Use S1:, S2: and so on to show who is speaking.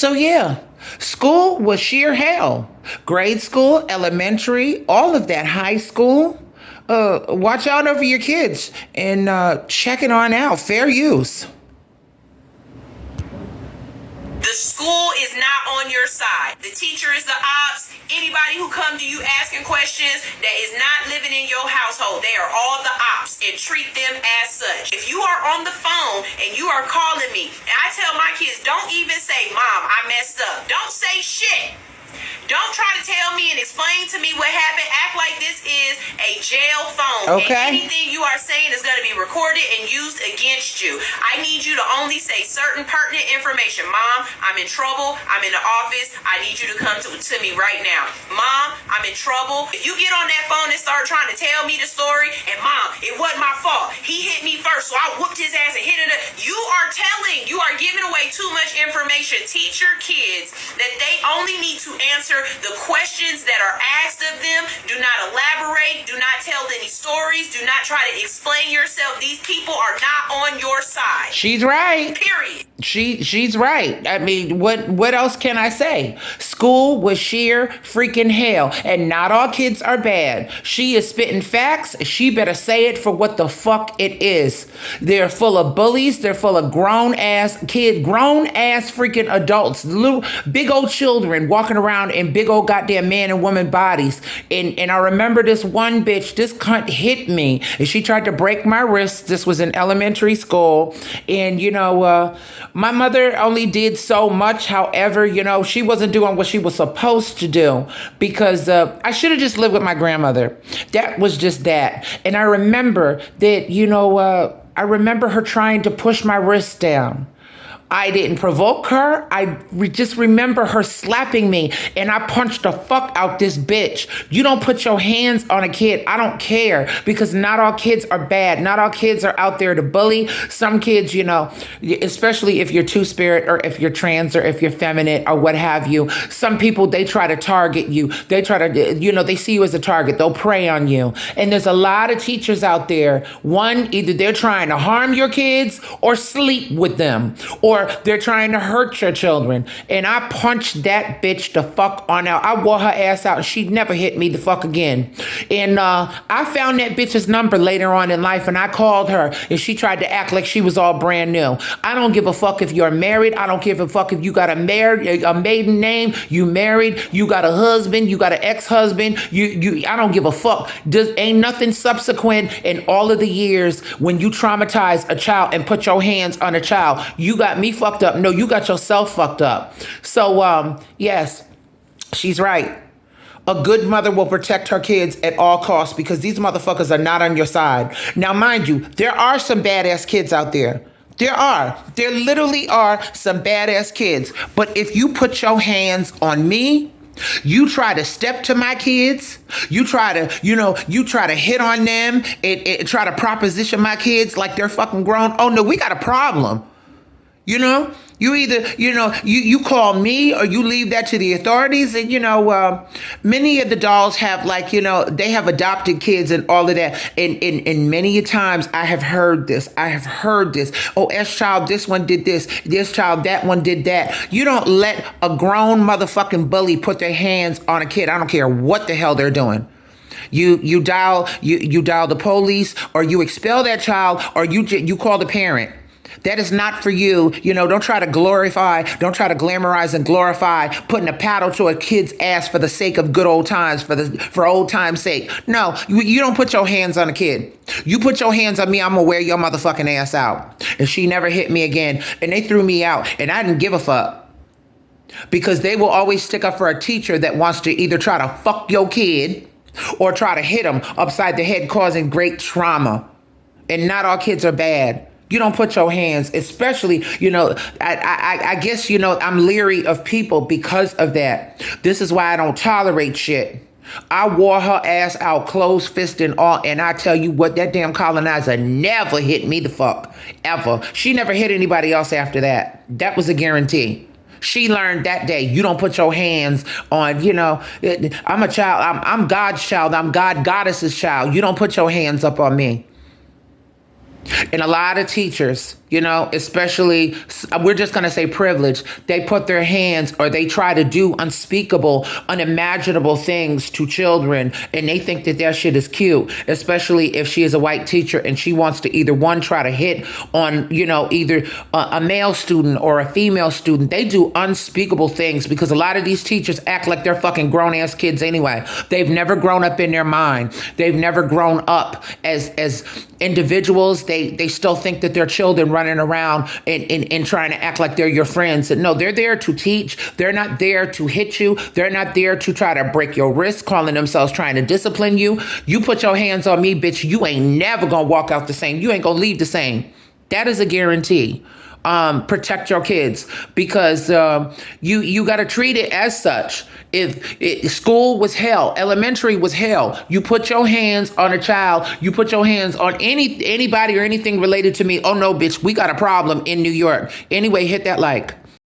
S1: So yeah, school was sheer hell. Grade school, elementary, all of that, high school. Watch out over your kids and check it on out. Fair use.
S2: The school is not on your side. The teacher is the ops. Anybody who come to you asking questions that is not living in your household, they are all the ops, and treat them as such. If you are on the phone and you are calling me, and I tell my kids, don't even say, Mom, I messed up. Don't say shit. Don't try to tell me and explain to me what happened. Act like this is a jail phone.
S1: Okay.
S2: And anything you are saying is going to be recorded and used against you. I need you to only say certain pertinent information. Mom, I'm in trouble. I'm in the office. I need you to come to me right now. Mom, I'm in trouble. If you get on that phone and start trying to tell me the story, and Mom, it wasn't my fault. He hit me first, so I whooped his ass and hit it. You are giving away too much information. Teach your kids that they only need to answer the questions that are asked of them. Do not elaborate. Do not tell any stories. Do not try to explain yourself. These people are not on your side.
S1: She's right.
S2: Period.
S1: She's right. I mean, what else can I say? School was sheer freaking hell, and not all kids are bad. She is spitting facts. She better say it for what the fuck it is. They're full of bullies. They're full of grown ass freaking adults, little big old children walking around in big old goddamn man and woman bodies. And I remember this one bitch, this cunt hit me, and she tried to break my wrist. This was in elementary school, and my mother only did so much. However, she wasn't doing what she was supposed to do, because I should have just lived with my grandmother. That was just that. And I remember that, I remember her trying to push my wrist down. I didn't provoke her. I just remember her slapping me, and I punched the fuck out this bitch. You don't put your hands on a kid. I don't care, because not all kids are bad. Not all kids are out there to bully. Some kids, especially if you're two-spirit or if you're trans or if you're feminine or what have you, some people, they try to target you. They try to, they see you as a target. They'll prey on you. And there's a lot of teachers out there. One, either they're trying to harm your kids or sleep with them, or they're trying to hurt your children. And I punched that bitch the fuck on out. I wore her ass out. She never hit me the fuck again. And I found that bitch's number later on in life, and I called her, and she tried to act like she was all brand new. I don't give a fuck if you're married. I don't give a fuck if you got a maiden name, you married, you got a husband, you got an ex-husband. I don't give a fuck. Ain't nothing subsequent in all of the years when you traumatize a child and put your hands on a child. You got me fucked up. No, you got yourself fucked up. So, yes, she's right. A good mother will protect her kids at all costs, because these motherfuckers are not on your side. Now, mind you, there are some badass kids out there. There literally are some badass kids. But if you put your hands on me, you try to step to my kids, you try to hit on them and try to proposition my kids like they're fucking grown. Oh no, we got a problem. You either, you call me or you leave that to the authorities. And, many of the dolls have they have adopted kids and all of that. And many times I have heard this. Oh, S child, this one did this child, that one did that. You don't let a grown motherfucking bully put their hands on a kid. I don't care what the hell they're doing. You dial the police, or you expel that child, or you call the parent. That is not for you. Don't try to glamorize and glorify putting a paddle to a kid's ass for the sake of good old times, for old time's sake. No, you don't put your hands on a kid. You put your hands on me, I'm gonna wear your motherfucking ass out. And she never hit me again. And they threw me out, and I didn't give a fuck. Because they will always stick up for a teacher that wants to either try to fuck your kid or try to hit them upside the head, causing great trauma. And not all kids are bad. You don't put your hands, especially, I guess, I'm leery of people because of that. This is why I don't tolerate shit. I wore her ass out, closed fist and all, and I tell you what, that damn colonizer never hit me the fuck, ever. She never hit anybody else after that. That was a guarantee. She learned that day, you don't put your hands on, I'm a child, I'm God's child, I'm Goddess's child. You don't put your hands up on me. And a lot of teachers, especially, we're just going to say privilege. They put their hands, or they try to do unspeakable, unimaginable things to children, and they think that that shit is cute, especially if she is a white teacher and she wants to either one, try to hit on, either a male student or a female student. They do unspeakable things because a lot of these teachers act like they're fucking grown ass kids anyway. They've never grown up in their mind. They've never grown up as individuals. They still think that they're children running around and trying to act like they're your friends. And no, they're there to teach. They're not there to hit you. They're not there to try to break your wrist, calling themselves trying to discipline you. You put your hands on me, bitch, you ain't never gonna walk out the same. You ain't gonna leave the same. That is a guarantee. Protect your kids, because you got to treat it as such. If school was hell, elementary was hell, you put your hands on a child, you put your hands on anybody or anything related to me. Oh no, bitch, we got a problem in New York. Anyway, hit that like.